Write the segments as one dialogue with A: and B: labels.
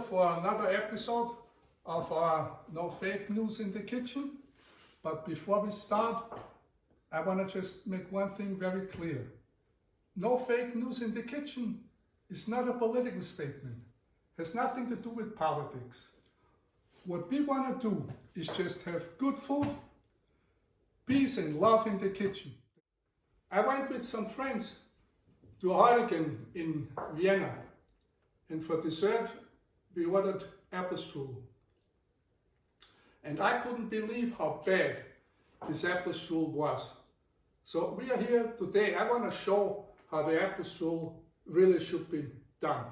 A: for another episode of our No Fake News in the Kitchen. But before we start, I want to just make one thing very clear. No fake news in the kitchen is not a political statement. It has nothing to do with politics. What we want to do is just have good food, peace and love in the kitchen. I went with some friends to Oregon in Vienna, and for dessert we ordered apple strudel. And I couldn't believe how bad this apple strudel was. So we are here today. I want to show how the apple strudel really should be done.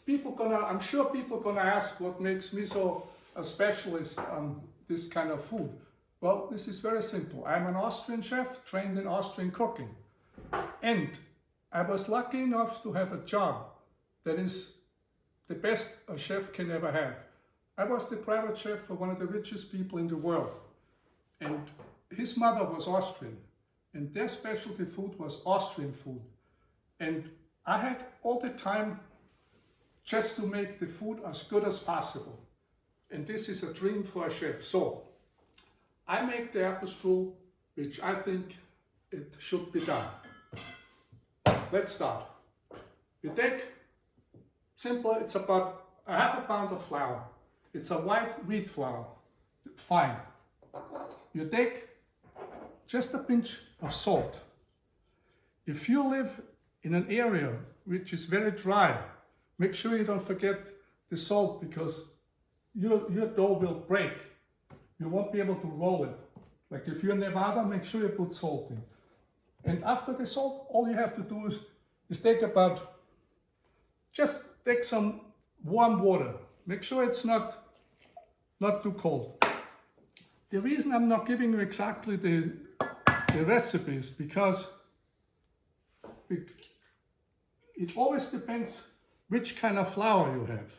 A: I'm sure people gonna ask what makes me so a specialist on this kind of food. Well, this is very simple. I'm an Austrian chef trained in Austrian cooking. And I was lucky enough to have a job that is the best a chef can ever have. I was the private chef for one of the richest people in the world. And his mother was Austrian. And their specialty food was Austrian food. And I had all the time just to make the food as good as possible. And this is a dream for a chef. So I make the apple strudel, which I think it should be done. Let's start. You take, simple, it's about a half a pound of flour. It's a white wheat flour, fine. You take just a pinch of salt. If you live in an area which is very dry, make sure you don't forget the salt, because your dough will break. You won't be able to roll it. Like if you're in Nevada, make sure you put salt in. And after the salt, all you have to do is just take some warm water. Make sure it's not too cold. The reason I'm not giving you exactly the recipes, because it always depends which kind of flour you have.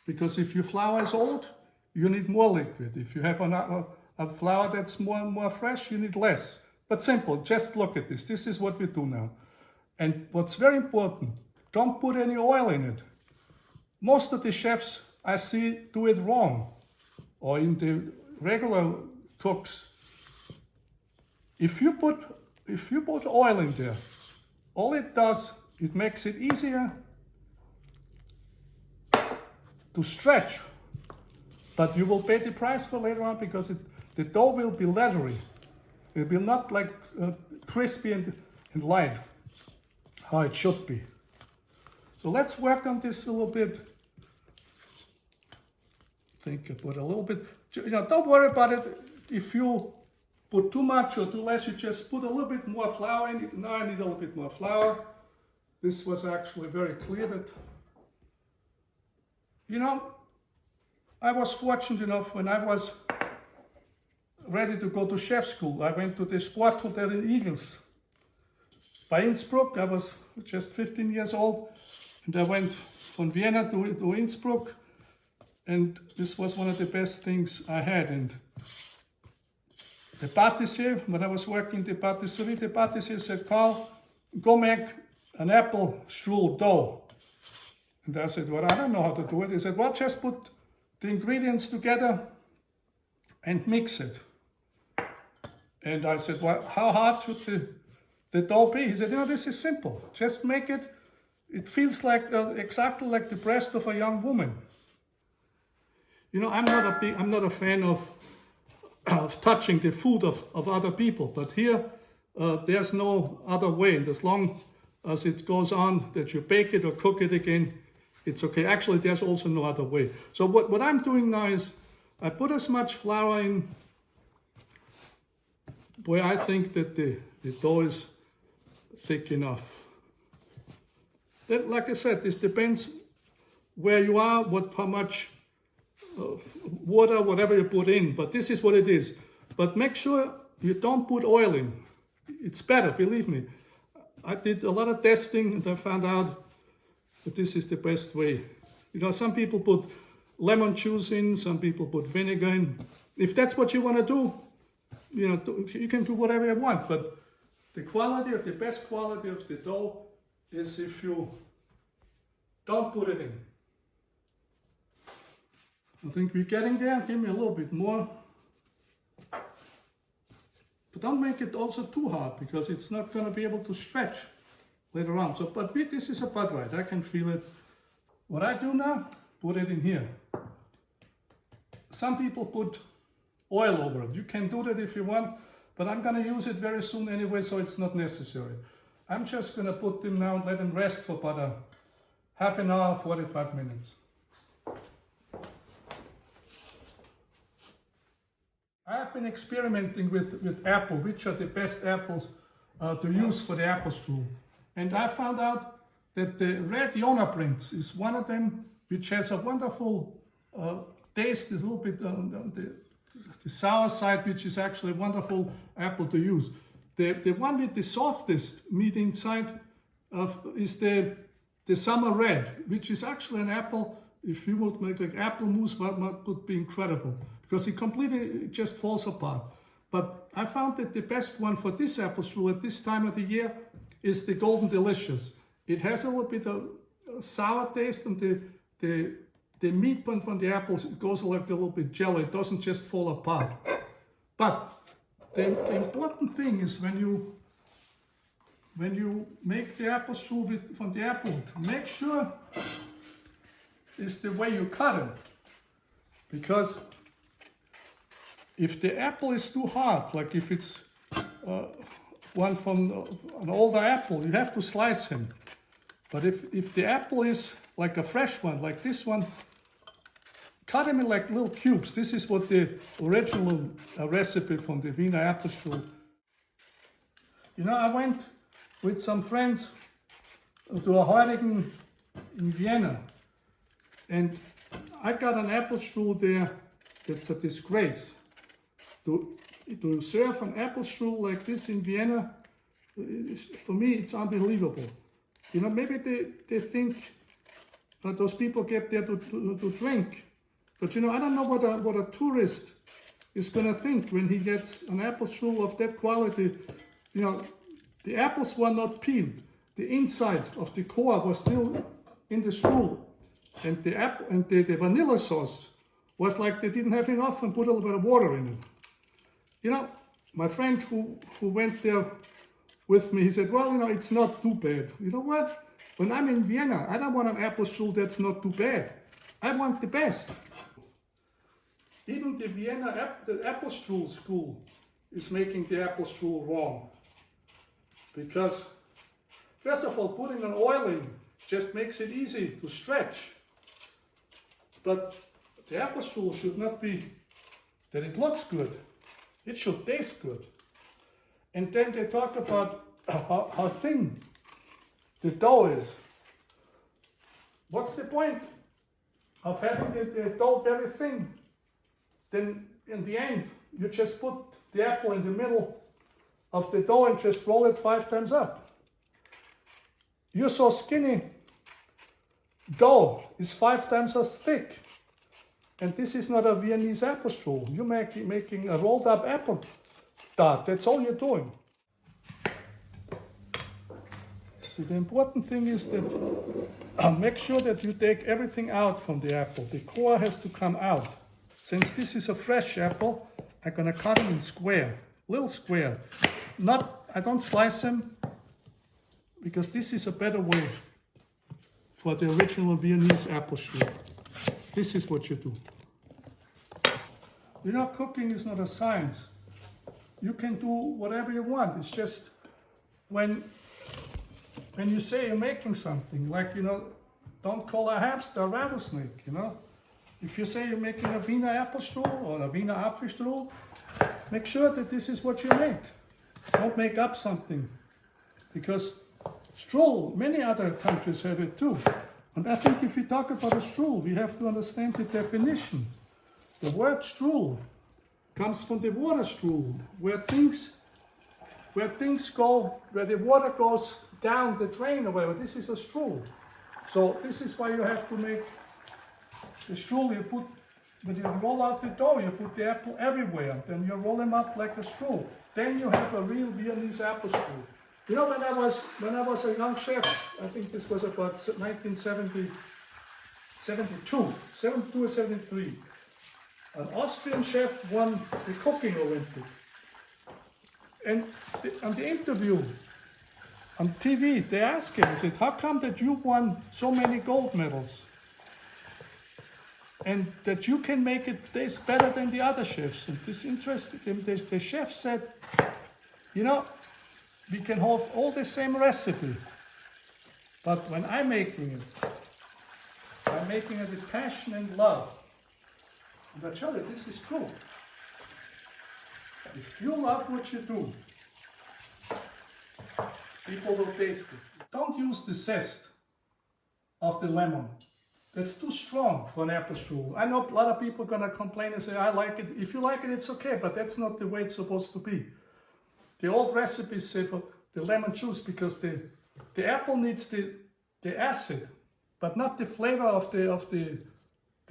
A: Because if your flour is old, you need more liquid. If you have a flour that's more fresh, you need less. But simple, just look at this. This is what we do now. And what's very important, don't put any oil in it. Most of the chefs I see do it wrong, or in the regular cooks. If you put oil in there, all it does, it makes it easier to stretch, but you will pay the price for later on, because the dough will be leathery. It will not like crispy and light, how it should be. So let's work on this a little bit. Think about a little bit. Don't worry about it. If you put too much or too less, you just put a little bit more flour in it. Now I need a little bit more flour. This was actually very clear that, I was fortunate enough when I was ready to go to chef school. I went to the sport hotel in Eagles by Innsbruck. I was just 15 years old, and I went from Vienna to Innsbruck, and this was one of the best things I had. And the pâtissier, when I was working the pâtissier said, "Karl, go make an apple strudel dough." And I said, "Well, I don't know how to do it." He said, "Well, just put the ingredients together and mix it." And I said, "Well, how hard should the dough be?" He said, "This is simple. Just make it. It feels like exactly like the breast of a young woman." I'm not a fan of touching the food of other people, but here there's no other way. And as long as it goes on that you bake it or cook it again, it's okay. Actually, there's also no other way. So what I'm doing now is I put as much flour in where I think that the dough is thick enough. Then, like I said, this depends where you are, how much water, whatever you put in, but this is what it is. But make sure you don't put oil in. It's better, believe me. I did a lot of testing and I found out that this is the best way. Some people put lemon juice in, some people put vinegar in. If that's what you want to do, you can do whatever you want, but the best quality of the dough is if you don't put it in. I think we're getting there. Give me a little bit more. But don't make it also too hard, because it's not going to be able to stretch later on. So, but this is about right. I can feel it. What I do now, put it in here. Some people put oil over it. You can do that if you want, but I'm going to use it very soon anyway, so it's not necessary. I'm just going to put them now and let them rest for about a half an hour, 45 minutes. I have been experimenting with apple, which are the best apples to use for the apple strudel. And I found out that the red Jona Prince is one of them, which has a wonderful taste. Is a little bit on the sour side, which is actually a wonderful apple to use. The one with the softest meat inside is the summer red, which is actually an apple. If you would make like apple mousse, that would be incredible, because it completely just falls apart. But I found that the best one for this apple strudel at this time of the year is the Golden Delicious. It has a little bit of sour taste, and the meat from the apples, it goes like a little bit jelly. It doesn't just fall apart. But the important thing is when you make the apple strudel from the apple, make sure it's the way you cut it. Because if the apple is too hard, like if it's one from an older apple, you have to slice him. But if the apple is like a fresh one, like this one, cut them in like little cubes. This is what the original recipe from the Wiener apple strudel. You know, I went with some friends to a Heurigen in Vienna, and I got an apple strudel there that's a disgrace. To serve an apple strudel like this in Vienna, for me, it's unbelievable. You know, maybe they think that those people get there to drink. But you know, I don't know what a tourist is going to think when he gets an apple strudel of that quality. You know, the apples were not peeled. The inside of the core was still in the strudel. And the vanilla sauce was like they didn't have enough and put a little bit of water in it. You know, my friend who went there with me, he said, well, you know, it's not too bad. You know what? When I'm in Vienna, I don't want an apple strudel that's not too bad. I want the best. Even the Vienna apple strudel school is making the apple strudel wrong. Because, first of all, putting an oil in just makes it easy to stretch. But the apple strudel should not be that it looks good. It should taste good. And then they talk about how thin the dough is. What's the point of having the dough very thin? Then in the end, you just put the apple in the middle of the dough and just roll it 5 times up. You're so skinny, dough is 5 times as thick. And this is not a Viennese apple strudel. You're making a rolled up apple tart. That's all you're doing. See, the important thing is that make sure that you take everything out from the apple. The core has to come out. Since this is a fresh apple, I'm gonna cut them in square, little square. I don't slice them, because this is a better way for the original Viennese apple strudel. This is what you do. You know, cooking is not a science. You can do whatever you want. It's just when you say you're making something, like, you know, don't call a hamster a rattlesnake, you know. If you say you're making a Wiener apple strudel or a Wiener Apfelstrudel, make sure that this is what you make. Don't make up something. Because strudel, many other countries have it too. And I think if we talk about a strudel, we have to understand the definition. The word strudel comes from the water strudel, where the water goes down the drain or whatever. This is a strudel. So this is why you have to make the strudel. When you roll out the dough, you put the apple everywhere. Then you roll them up like a strudel. Then you have a real Viennese apple strudel. You know, when I was a young chef, I think this was about 1970, 72 or 73. An Austrian chef won the cooking Olympic. And on the interview on TV, they asked him, they said, how come that you won so many gold medals? And that you can make it taste better than the other chefs. And this interested him. The chef said, you know, we can have all the same recipe, but when I'm making it with passion and love. And I tell you, this is true. If you love what you do, people will taste it. Don't use the zest of the lemon. That's too strong for an apple strudel. I know a lot of people are gonna complain and say, I like it. If you like it, it's okay, but that's not the way it's supposed to be. The old recipes say for the lemon juice because the apple needs the acid, but not the flavor of the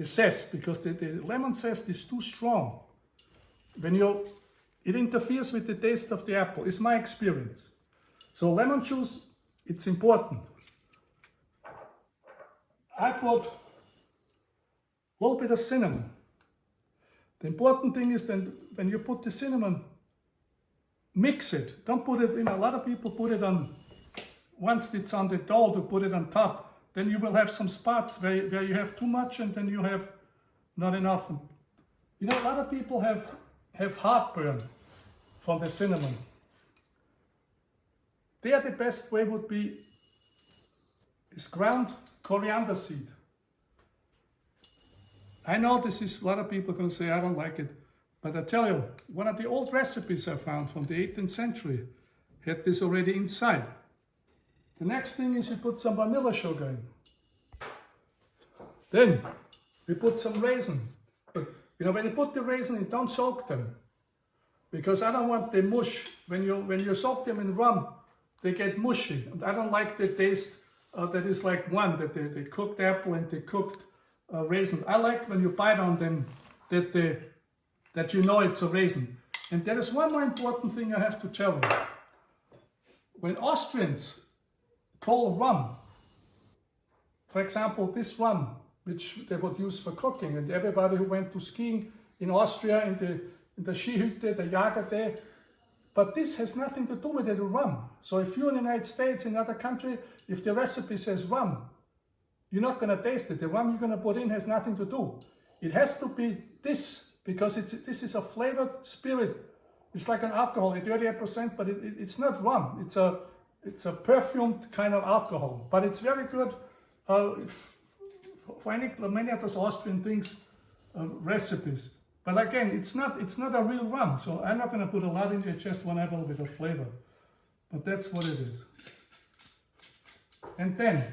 A: zest, because the lemon zest is too strong. It interferes with the taste of the apple. It's my experience. So lemon juice, it's important. I put a little bit of cinnamon. The important thing is then when you put the cinnamon, mix it. Don't put it in. A lot of people put it on, once it's on the dough, to put it on top. Then you will have some spots where you have too much and then you have not enough. You know, a lot of people have heartburn from the cinnamon. There the best way would be is ground coriander seed. I know this is, a lot of people are going to say, I don't like it. But I tell you, one of the old recipes I found from the 18th century had this already inside. The next thing is you put some vanilla sugar in. Then we put some raisin. But, you know, when you put the raisin in, don't soak them. Because I don't want the mush. When you soak them in rum, they get mushy. And I don't like the taste that is like one, that the cooked apple and the cooked raisin. I like when you bite on them that you know it's a raisin. And there is one more important thing I have to tell you. When Austrians call rum, for example, this rum, which they would use for cooking, and everybody who went to skiing in Austria in the Skihütte, the Jager there, but this has nothing to do with the rum. So if you're in the United States, in another country, if the recipe says rum, you're not going to taste it. The rum you're going to put in has nothing to do. It has to be this, because this is a flavored spirit. It's like an alcohol, 38%, but it's not rum. It's a perfumed kind of alcohol, but it's very good for many of those Austrian things, recipes. But again, it's not a real rum, so I'm not going to put a lot in it. Just want to have a little bit of flavor. But that's what it is. And then,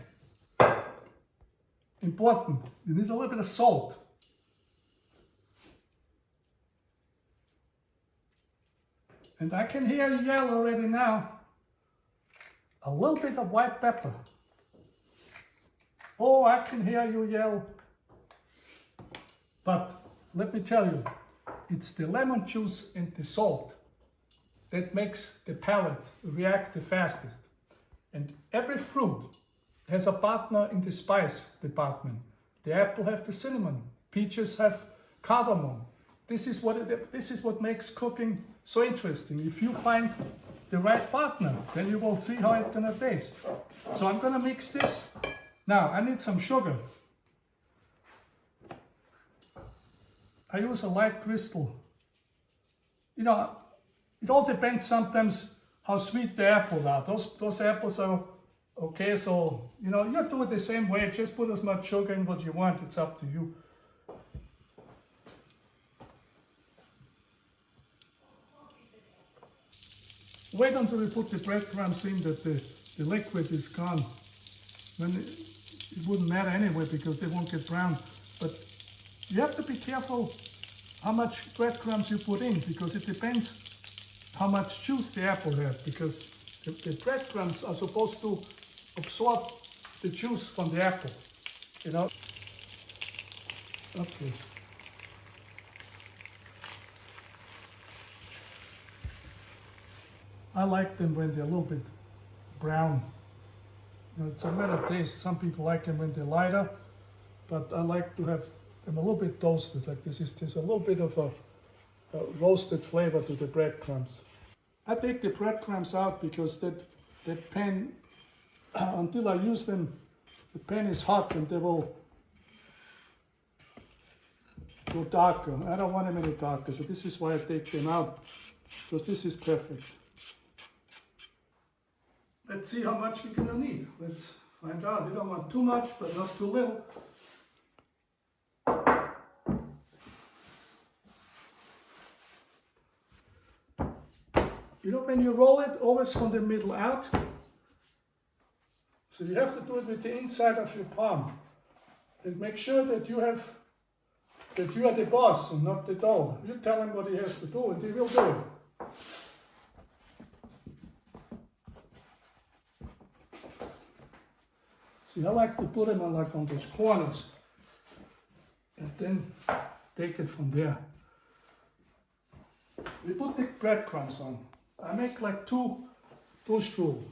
A: important, you need a little bit of salt. And I can hear you yell already now. A little bit of white pepper. Oh, I can hear you yell. But let me tell you, it's the lemon juice and the salt that makes the palate react the fastest. And every fruit has a partner in the spice department. The apple have the cinnamon, peaches have cardamom. This is what makes cooking so interesting. If you find the right partner, then you will see how it's gonna taste. So I'm gonna mix this. Now I need some sugar. I use a light crystal. You know, it all depends sometimes how sweet the apples are. Those apples are okay, so you know, you do it the same way. Just put as much sugar in what you want. It's up to you. Wait until we put the breadcrumbs in that the liquid is gone. Then it wouldn't matter anyway because they won't get brown. But you have to be careful how much breadcrumbs you put in, because it depends how much juice the apple has, because the breadcrumbs are supposed to absorb the juice from the apple, you know. Okay. I like them when they're a little bit brown. You know, it's a matter of taste. Some people like them when they're lighter, but I like to have them a little bit toasted like this. There's a little bit of a roasted flavor to the breadcrumbs. I take the breadcrumbs out because that pan, until I use them, the pan is hot and they will go darker. I don't want them any darker, so this is why I take them out, because this is perfect. Let's see how much we're gonna need. Let's find out. We don't want too much, but not too little. You know, when you roll it, always from the middle out. So you have to do it with the inside of your palm. And make sure that you are the boss and not the dough. You tell him what he has to do and he will do it. See, I like to put them on those corners and then take it from there. We put the breadcrumbs on. I make like two strudel.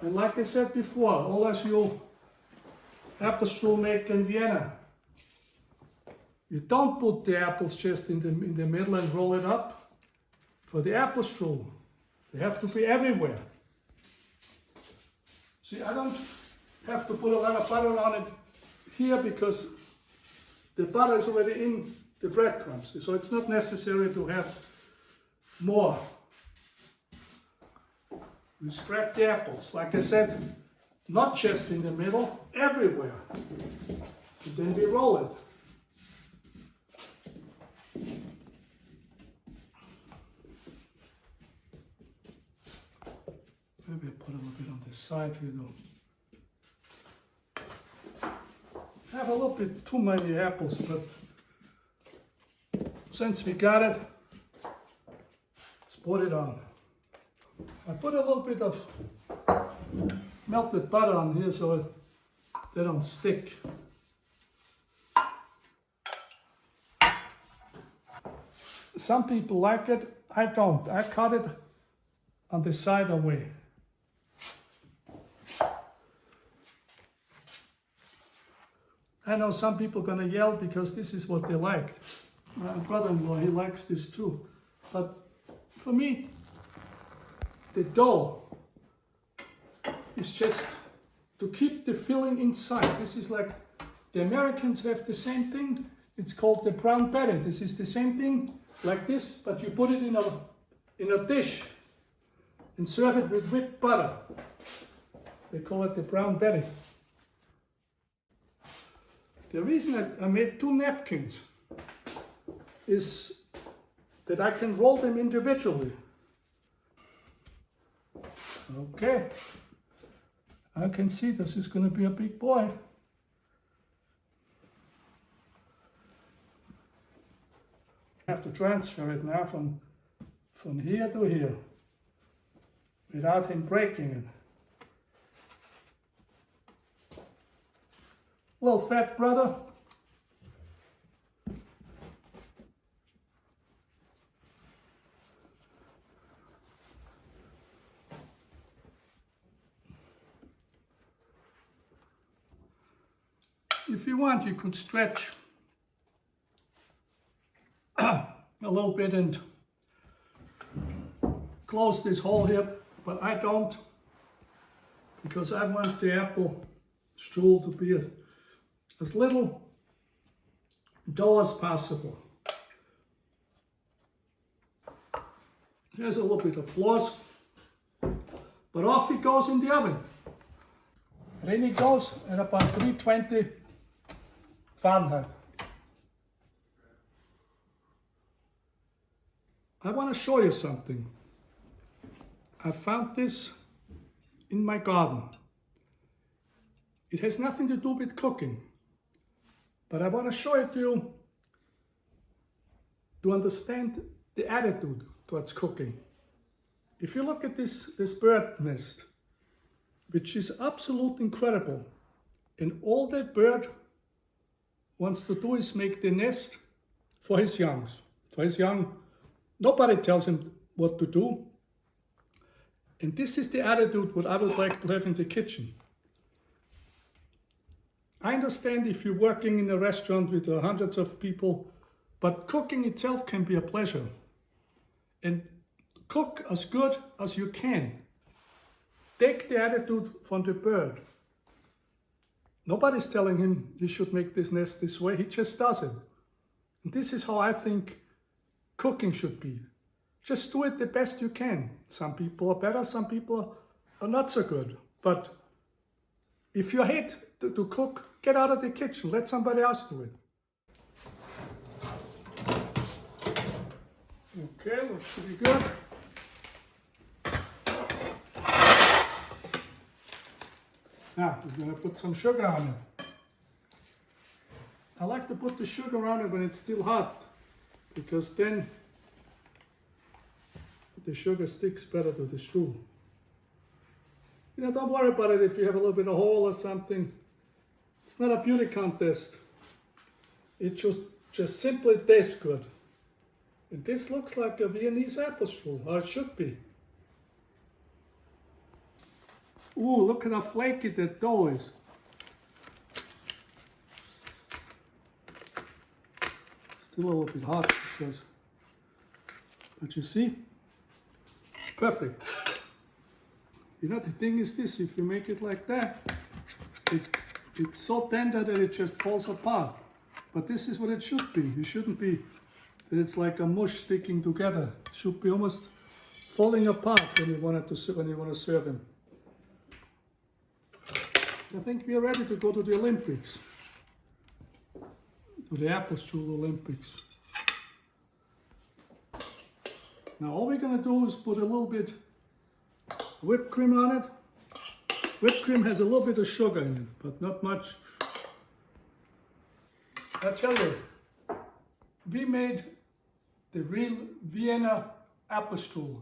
A: And like I said before, always you apple strudel make in Vienna. You don't put the apples just in the middle and roll it up. For the apple strudel, they have to be everywhere. See, I don't have to put a lot of butter on it here because the butter is already in the breadcrumbs. So it's not necessary to have more. We spread the apples, like I said, not just in the middle, everywhere. And then we roll it. Maybe I put a little bit on the side here though. I have a little bit too many apples, but since we got it, let's put it on. I put a little bit of melted butter on here so they don't stick. Some people like it, I don't. I cut it on the side away. I know some people are gonna yell because this is what they like. My brother-in-law, he likes this too. But for me, the dough is just to keep the filling inside. This is like, the Americans have the same thing. It's called the brown betty. This is the same thing like this, but you put it in a dish and serve it with whipped butter. They call it the brown betty. The reason I made two napkins is that I can roll them individually. Okay, I can see this is going to be a big boy. I have to transfer it now from here to here without him breaking it. Little fat brother. If you want, you could stretch a little bit and close this hole here, but I don't, because I want the apple strudel to be as little dough as possible. Here's a little bit of floss, but off it goes in the oven. And in it goes at about 320 Fahrenheit. I want to show you something. I found this in my garden. It has nothing to do with cooking, but I want to show it to you to understand the attitude towards cooking. If you look at this bird nest, which is absolutely incredible, and all that bird wants to do is make the nest for his youngs. For his young, nobody tells him what to do. And this is the attitude what I would like to have in the kitchen. I understand if you're working in a restaurant with hundreds of people, but cooking itself can be a pleasure. And cook as good as you can. Take the attitude from the bird. Nobody's telling him you should make this nest this way, he just does it. And this is how I think cooking should be. Just do it the best you can. Some people are better, some people are not so good. But if you hate to cook, get out of the kitchen, let somebody else do it. Okay, looks pretty good. Now, we're going to put some sugar on it. I like to put the sugar on it when it's still hot, because then the sugar sticks better to the strudel. You know, don't worry about it if you have a little bit of hole or something. It's not a beauty contest. It just simply tastes good. And this looks like a Viennese apple strudel, or it should be. Ooh, look at how flaky that dough is. Still a little bit hot because, but you see, perfect. You know, the thing is this, if you make it like that, it's so tender that it just falls apart. But this is what it should be. It shouldn't be that it's like a mush sticking together. It should be almost falling apart when you want to serve them. I think we are ready to go to the Olympics, to the apple strudel Olympics. Now all we're going to do is put a little bit whipped cream on it. Whipped cream has a little bit of sugar in it, but not much. I tell you, we made the real Vienna apple strudel.